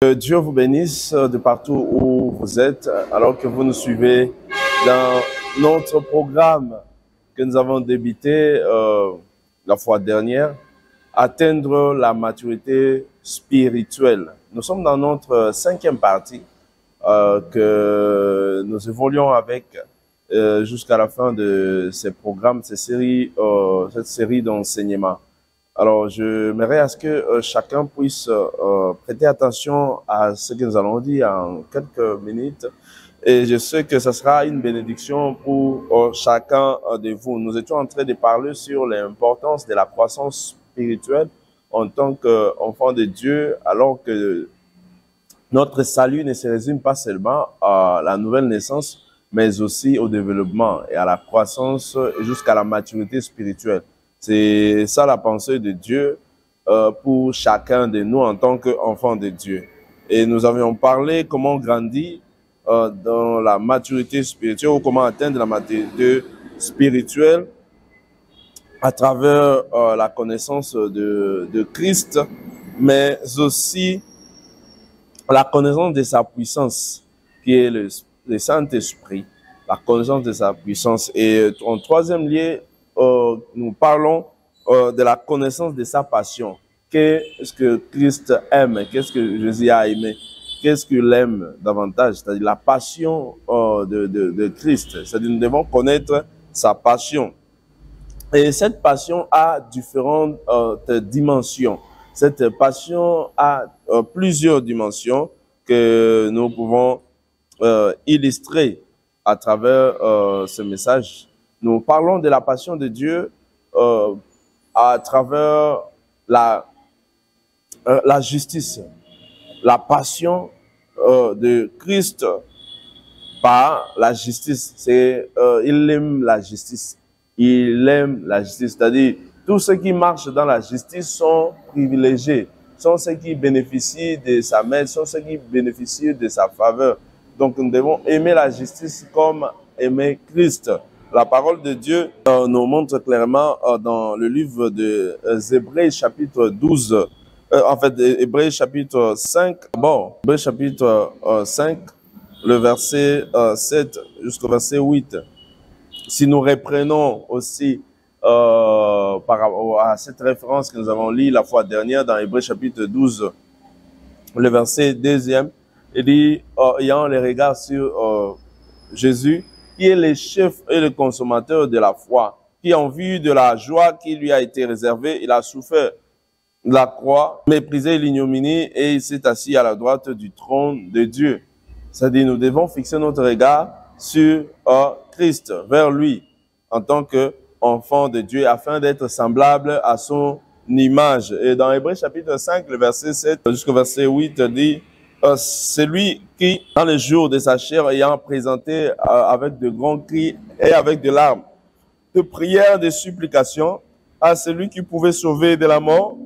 Que Dieu vous bénisse de partout où vous êtes, alors que vous nous suivez dans notre programme que nous avons débuté la fois dernière, atteindre la maturité spirituelle. Nous sommes dans notre cinquième partie que nous évoluons avec jusqu'à la fin de ces programmes, cette série d'enseignements. Alors, je m'aimerais à ce que chacun puisse prêter attention à ce que nous allons dire en quelques minutes. Et je sais que ce sera une bénédiction pour chacun de vous. Nous étions en train de parler sur l'importance de la croissance spirituelle en tant qu'enfant de Dieu, alors que notre salut ne se résume pas seulement à la nouvelle naissance, mais aussi au développement et à la croissance jusqu'à la maturité spirituelle. C'est ça la pensée de Dieu pour chacun de nous en tant qu'enfants de Dieu. Et nous avions parlé comment grandir dans la maturité spirituelle ou comment atteindre la maturité spirituelle à travers la connaissance de Christ, mais aussi la connaissance de sa puissance, qui est le Saint-Esprit, la connaissance de sa puissance. Et en troisième lieu, nous parlons de la connaissance de sa passion. Qu'est-ce que Christ aime? Qu'est-ce que Jésus a aimé? Qu'est-ce qu'il aime davantage? C'est-à-dire la passion de Christ. C'est-à-dire nous devons connaître sa passion. Et cette passion a différentes dimensions. Cette passion a plusieurs dimensions que nous pouvons illustrer à travers ce message. Nous parlons de la passion de Dieu à travers la justice. La passion de Christ par la justice. Il aime la justice. Il aime la justice. C'est-à-dire, tous ceux qui marchent dans la justice sont privilégiés, sont ceux qui bénéficient de sa main, sont ceux qui bénéficient de sa faveur. Donc, nous devons aimer la justice comme aimer Christ. La parole de Dieu nous montre clairement dans le livre de Hébreux chapitre 12, Hébreux chapitre 5, Hébreux chapitre 5, le verset 7 jusqu'au verset 8. Si nous reprenons aussi par rapport à cette référence que nous avons lue la fois dernière dans Hébreux chapitre 12, le verset 2e, il dit, ayant les regards sur Jésus, qui est le chef et le consommateur de la foi, qui en vue de la joie qui lui a été réservée, il a souffert la croix, méprisé l'ignominie et il s'est assis à la droite du trône de Dieu. C'est-à-dire, nous devons fixer notre regard sur Christ, vers lui, en tant qu'enfant de Dieu, afin d'être semblable à son image. Et dans Hébreux chapitre 5, le verset 7 jusqu'au verset 8 dit, c'est lui qui, dans le jour de sa chair, ayant présenté avec de grands cris et avec de larmes, de prières, de supplications, à celui qui pouvait sauver de la mort,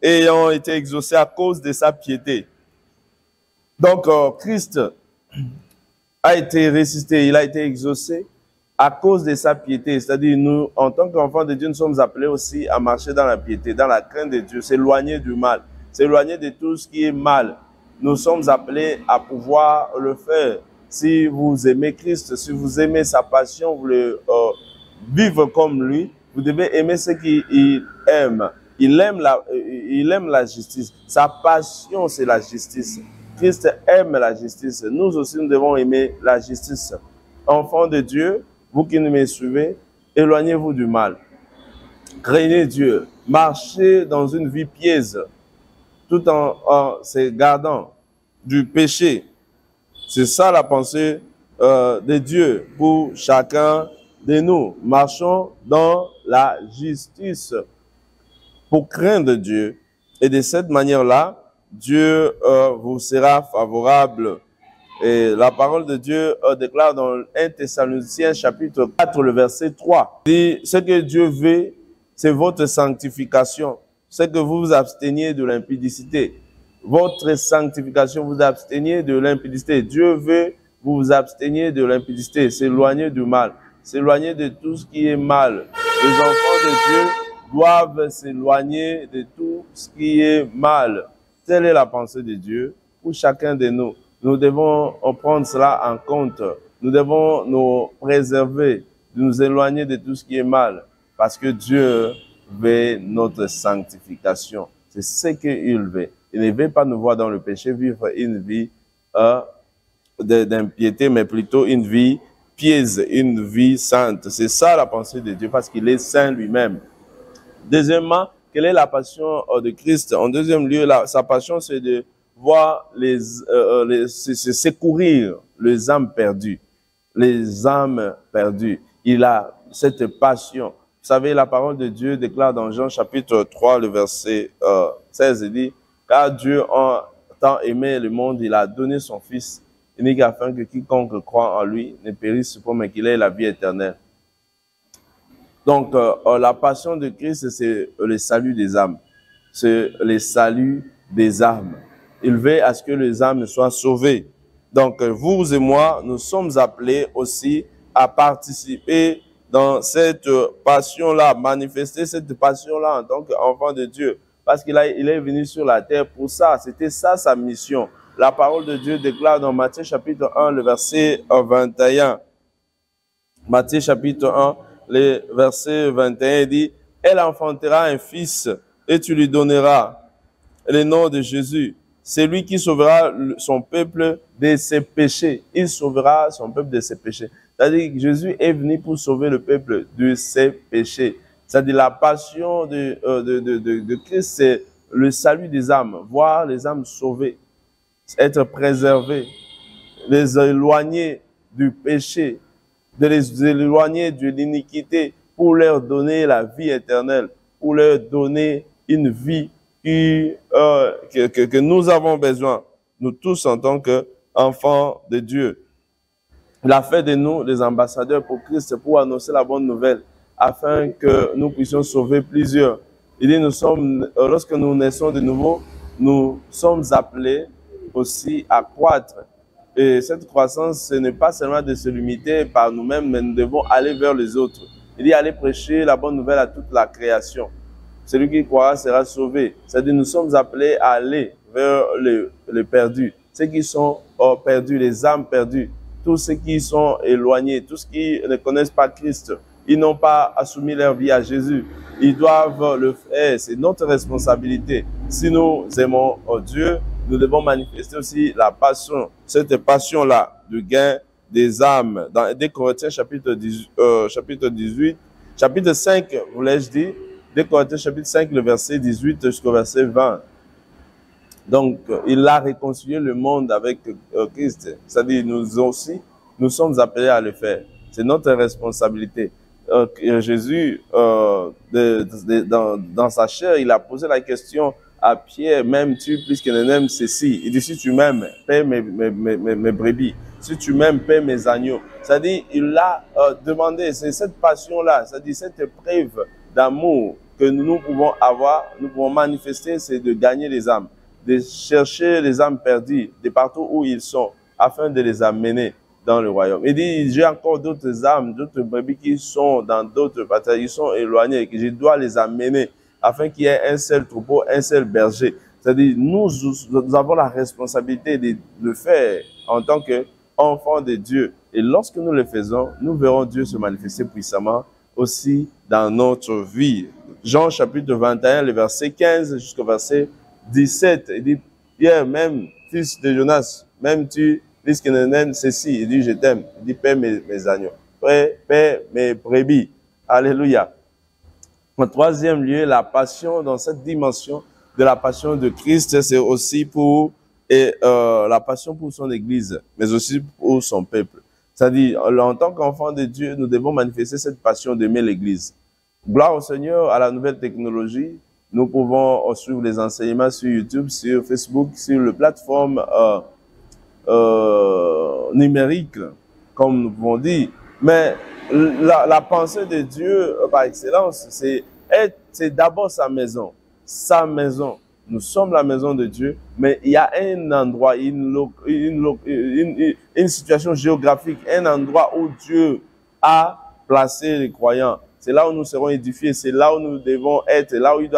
ayant été exaucé à cause de sa piété. Donc, Christ a été ressuscité, il a été exaucé à cause de sa piété. C'est-à-dire, nous, en tant qu'enfants de Dieu, nous sommes appelés aussi à marcher dans la piété, dans la crainte de Dieu, s'éloigner du mal, s'éloigner de tout ce qui est mal. Nous sommes appelés à pouvoir le faire. Si vous aimez Christ, si vous aimez sa passion, vous le vivre comme lui, vous devez aimer ce qu'il aime. Il aime la justice. Sa passion, c'est la justice. Christ aime la justice. Nous aussi, nous devons aimer la justice. Enfants de Dieu, vous qui me suivez, éloignez-vous du mal. Craignez Dieu. Marchez dans une vie pièce, tout en se gardant du péché. C'est ça la pensée de Dieu pour chacun de nous. Marchons dans la justice pour craindre Dieu. Et de cette manière-là, Dieu vous sera favorable. Et la parole de Dieu déclare dans 1 Thessaloniciens chapitre 4, le verset 3. Il dit, ce que Dieu veut, c'est votre sanctification. C'est que vous vous absteniez de l'impudicité. Votre sanctification, vous absteniez de l'impudicité. Dieu veut vous vous absteniez de l'impudicité, s'éloigner du mal, s'éloigner de tout ce qui est mal. Les enfants de Dieu doivent s'éloigner de tout ce qui est mal. Telle est la pensée de Dieu pour chacun de nous. Nous devons prendre cela en compte. Nous devons nous préserver, de nous éloigner de tout ce qui est mal, parce que Dieu veut notre sanctification. C'est ce qu'il veut. Il ne veut pas nous voir dans le péché, vivre une vie d'impiété, mais plutôt une vie pièce, une vie sainte. C'est ça la pensée de Dieu, parce qu'il est saint lui-même. Deuxièmement, quelle est la passion de Christ? En deuxième lieu, sa passion, c'est de voir secourir les âmes perdues. Les âmes perdues. Il a cette passion. Vous savez, la parole de Dieu déclare dans Jean chapitre 3, le verset 16, il dit, « Car Dieu a tant aimé le monde, il a donné son Fils, unique afin que quiconque croit en lui ne périsse pas, mais qu'il ait la vie éternelle. » Donc, la passion de Christ, c'est le salut des âmes. C'est le salut des âmes. Il veut à ce que les âmes soient sauvées. Donc, vous et moi, nous sommes appelés aussi à participer dans cette passion-là, manifester cette passion-là en tant qu'enfant de Dieu. Parce qu'il est venu sur la terre pour ça. C'était ça sa mission. La parole de Dieu déclare dans Matthieu chapitre 1, le verset 21. Matthieu chapitre 1, le verset 21 dit, « Elle enfantera un fils et tu lui donneras le nom de Jésus. C'est lui qui sauvera son peuple de ses péchés. » Il sauvera son peuple de ses péchés. C'est-à-dire que Jésus est venu pour sauver le peuple de ses péchés. C'est-à-dire la passion de Christ, c'est le salut des âmes, voir les âmes sauvées, être préservées, les éloigner du péché, de les éloigner de l'iniquité pour leur donner la vie éternelle, pour leur donner une vie que nous avons besoin, nous tous en tant qu'enfants de Dieu. Il a fait de nous des ambassadeurs pour Christ, pour annoncer la bonne nouvelle, afin que nous puissions sauver plusieurs. Il dit, lorsque nous naissons de nouveau, nous sommes appelés aussi à croître. Et cette croissance, ce n'est pas seulement de se limiter par nous-mêmes, mais nous devons aller vers les autres. Il dit, aller prêcher la bonne nouvelle à toute la création. Celui qui croira sera sauvé. C'est-à-dire, nous sommes appelés à aller vers les perdus. Ceux qui sont perdus, les âmes perdues, tous ceux qui sont éloignés, tous ceux qui ne connaissent pas Christ, ils n'ont pas soumis leur vie à Jésus. Ils doivent le faire. C'est notre responsabilité. Si nous aimons Dieu, nous devons manifester aussi la passion, cette passion-là, du gain des âmes. Dans 2 Corinthiens chapitre 18, chapitre 5, voulais-je dire, 2 Corinthiens chapitre 5, le verset 18 jusqu'au verset 20. Donc, il a réconcilié le monde avec Christ. C'est-à-dire, nous aussi, nous sommes appelés à le faire. C'est notre responsabilité. Jésus, dans sa chair, il a posé la question à Pierre, m'aimes-tu plus que ne m'aime ceci? Il dit, si tu m'aimes, paie mes brebis. Si tu m'aimes, paie mes agneaux. C'est-à-dire, il a demandé, c'est cette passion-là, c'est-à-dire cette épreuve d'amour que nous pouvons avoir, nous pouvons manifester, c'est de gagner les âmes, de chercher les âmes perdues de partout où ils sont, afin de les amener dans le royaume. Il dit, j'ai encore d'autres âmes, d'autres brebis qui sont dans d'autres batailles, ils sont éloignés, que je dois les amener, afin qu'il y ait un seul troupeau, un seul berger. C'est-à-dire, nous avons la responsabilité de le faire en tant qu'enfants de Dieu. Et lorsque nous le faisons, nous verrons Dieu se manifester puissamment aussi dans notre vie. Jean chapitre 21, le verset 15 jusqu'au verset 17. Il dit, Pierre, même fils de Jonas, même tu, puisque n'aime ceci, il dit, je t'aime. Il dit, paie mes agneaux, paie mes brebis. Alléluia. En troisième lieu, la passion, dans cette dimension de la passion de Christ, c'est aussi pour la passion pour son Église, mais aussi pour son peuple. C'est-à-dire, en tant qu'enfant de Dieu, nous devons manifester cette passion d'aimer l'Église. Gloire au Seigneur, à la nouvelle technologie. Nous pouvons suivre les enseignements sur YouTube, sur Facebook, sur les plateformes numériques, comme nous pouvons dire. Mais la pensée de Dieu, par excellence, c'est d'abord sa maison. Sa maison. Nous sommes la maison de Dieu, mais il y a un endroit, une situation géographique, un endroit où Dieu a placé les croyants. C'est là où nous serons édifiés, c'est là où nous devons être, là où il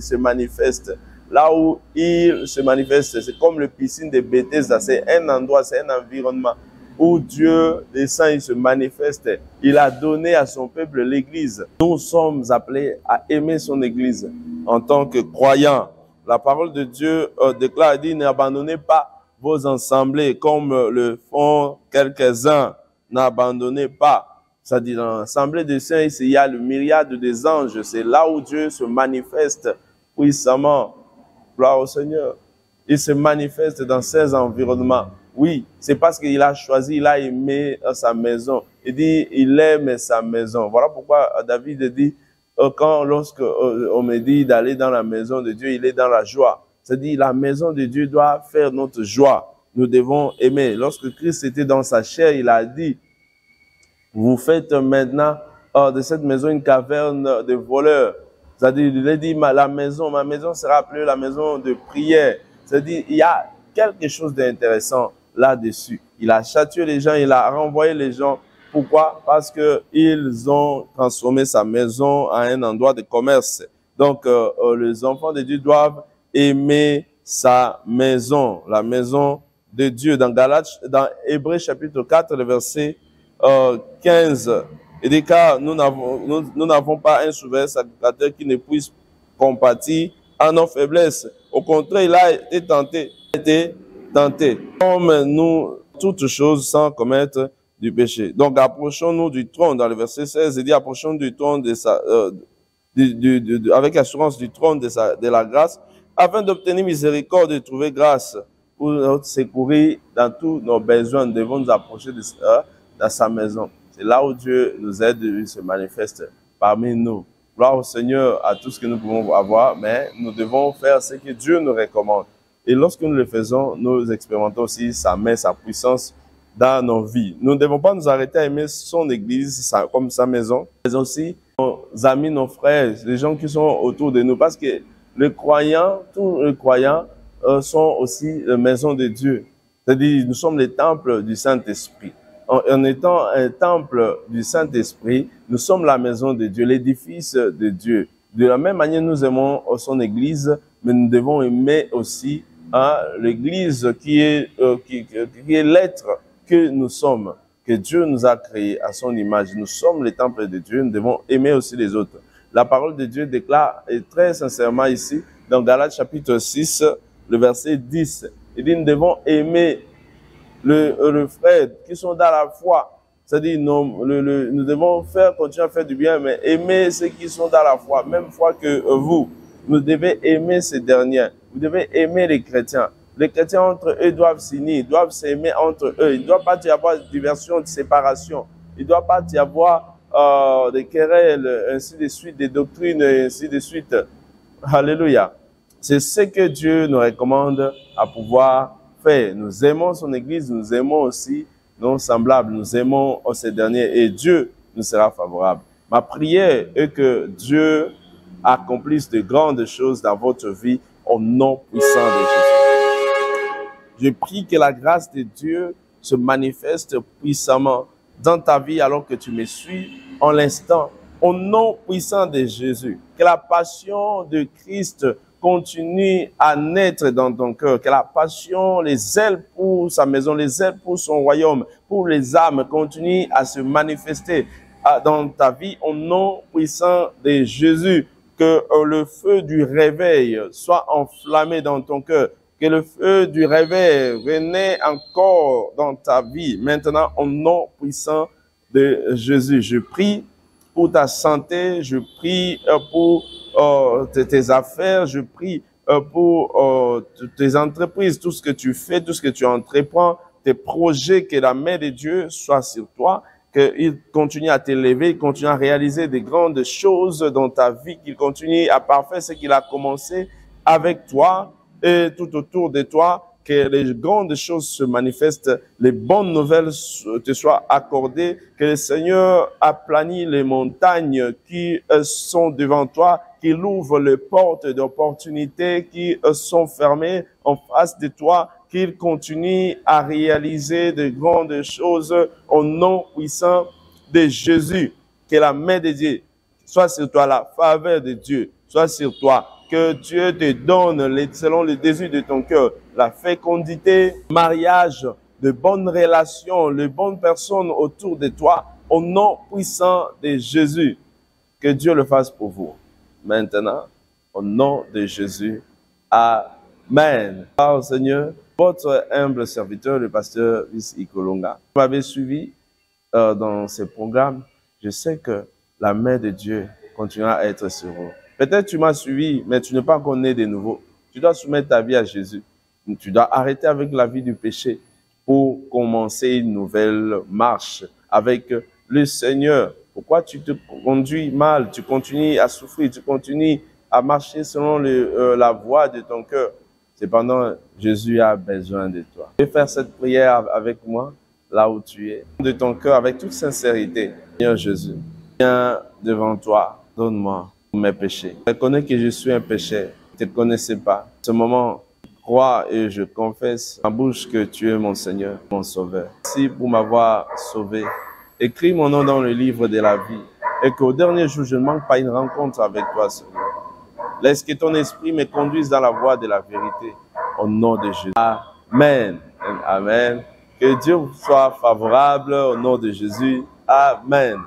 se manifeste. là où il se manifeste. C'est comme le piscine de Bethesda, c'est un endroit, c'est un environnement où Dieu descend, il se manifeste. Il a donné à son peuple l'Église. Nous sommes appelés à aimer son Église en tant que croyants. La parole de Dieu déclare, dit, n'abandonnez pas vos assemblées comme le font quelques-uns. N'abandonnez pas. C'est-à-dire, dans l'assemblée des saints, il y a le myriade des anges. C'est là où Dieu se manifeste puissamment. Gloire au Seigneur. Il se manifeste dans ces environnements. Oui, c'est parce qu'il a choisi, il a aimé sa maison. Il dit, il aime sa maison. Voilà pourquoi David dit, lorsque on me dit d'aller dans la maison de Dieu, il est dans la joie. C'est-à-dire, la maison de Dieu doit faire notre joie. Nous devons aimer. Lorsque Christ était dans sa chair, il a dit, vous faites maintenant de cette maison une caverne de voleurs. C'est-à-dire, il a dit, ma maison sera appelée la maison de prière. C'est-à-dire, il y a quelque chose d'intéressant là-dessus. Il a châtié les gens, il a renvoyé les gens. Pourquoi? Parce que ils ont transformé sa maison en un endroit de commerce. Donc, les enfants de Dieu doivent aimer sa maison, la maison de Dieu. Dans Hébreux chapitre 4, le verset 15, il dit, car nous n'avons pas un souverain sacrificateur qui ne puisse compatir à nos faiblesses. Au contraire, il a été tenté, comme nous, toutes choses sans commettre du péché. Donc, approchons-nous du trône. Dans le verset 16, il dit, approchons du trône avec assurance du trône de la grâce, afin d'obtenir miséricorde et de trouver grâce pour notre secourir dans tous nos besoins. Nous devons nous approcher dans sa maison. C'est là où Dieu nous aide, il se manifeste parmi nous. Gloire au Seigneur à tout ce que nous pouvons avoir, mais nous devons faire ce que Dieu nous recommande. Et lorsque nous le faisons, nous expérimentons aussi sa main, sa puissance dans nos vies. Nous ne devons pas nous arrêter à aimer son église comme sa maison, mais aussi nos amis, nos frères, les gens qui sont autour de nous. Parce que les croyants, tous les croyants sont aussi la maison de Dieu. C'est-à-dire, nous sommes les temples du Saint-Esprit. En étant un temple du Saint-Esprit, nous sommes la maison de Dieu, l'édifice de Dieu. De la même manière, nous aimons son Église, mais nous devons aimer aussi l'Église qui est l'être que nous sommes, que Dieu nous a créé à son image. Nous sommes les temples de Dieu, nous devons aimer aussi les autres. La parole de Dieu déclare, et très sincèrement ici, dans Galates chapitre 6, le verset 10, il dit, nous devons aimer le frère qui sont dans la foi. C'est-à-dire, nous devons continuer à faire du bien, mais aimer ceux qui sont dans la foi, même foi que vous. Vous devez aimer ces derniers. Vous devez aimer les chrétiens. Les chrétiens entre eux doivent s'unir, ils doivent s'aimer entre eux. Il ne doit pas y avoir de diversion, de séparation. Il ne doit pas y avoir des querelles, ainsi de suite, des doctrines, ainsi de suite. Alléluia. C'est ce que Dieu nous recommande à pouvoir faire. Nous aimons son Église, nous aimons aussi nos semblables, nous aimons ces derniers et Dieu nous sera favorable. Ma prière est que Dieu accomplisse de grandes choses dans votre vie au nom puissant de Jésus. Je prie que la grâce de Dieu se manifeste puissamment dans ta vie alors que tu me suis en l'instant. Au nom puissant de Jésus, que la passion de Christ continue à naître dans ton cœur, que la passion, les ailes pour sa maison, les ailes pour son royaume, pour les âmes, continue à se manifester dans ta vie au nom puissant de Jésus. Que le feu du réveil soit enflammé dans ton cœur, que le feu du réveil renaît encore dans ta vie. Maintenant, au nom puissant de Jésus, je prie pour ta santé, je prie pour tes affaires, je prie pour tes entreprises, tout ce que tu fais, tout ce que tu entreprends, tes projets, que la main de Dieu soit sur toi, qu'il continue à t'élever, qu'il continue à réaliser des grandes choses dans ta vie, qu'il continue à parfaire ce qu'il a commencé avec toi et tout autour de toi, que les grandes choses se manifestent, les bonnes nouvelles te soient accordées, que le Seigneur aplanit les montagnes qui sont devant toi, qu'il ouvre les portes d'opportunités qui sont fermées en face de toi, qu'il continue à réaliser de grandes choses au nom puissant de Jésus. Que la main de Dieu soit sur toi, la faveur de Dieu soit sur toi. que Dieu te donne selon le désir de ton cœur, la fécondité, mariage, de bonnes relations, les bonnes personnes autour de toi, au nom puissant de Jésus. Que Dieu le fasse pour vous. Maintenant, au nom de Jésus, Amen. Alors, Seigneur, votre humble serviteur, le pasteur Vice Ikolonga, vous m'avez suivi dans ce programme. Je sais que la main de Dieu continuera à être sur vous. Peut-être tu m'as suivi, mais tu n'es pas encore né de nouveau. Tu dois soumettre ta vie à Jésus. Tu dois arrêter avec la vie du péché pour commencer une nouvelle marche avec le Seigneur. Pourquoi tu te conduis mal? Tu continues à souffrir, tu continues à marcher selon la voie de ton cœur. Cependant, Jésus a besoin de toi. Tu peux faire cette prière avec moi, là où tu es, de ton cœur, avec toute sincérité. Seigneur Jésus, viens devant toi, donne-moi mes péchés. Je reconnais que je suis un pécheur. Je ne te connaissais pas. En ce moment, je crois et je confesse ma bouche que tu es mon Seigneur, mon Sauveur. Merci pour m'avoir sauvé. Écris mon nom dans le livre de la vie et qu'au dernier jour, je ne manque pas une rencontre avec toi, Seigneur. Laisse que ton esprit me conduise dans la voie de la vérité. Au nom de Jésus. Amen. Amen. Que Dieu soit favorable au nom de Jésus. Amen.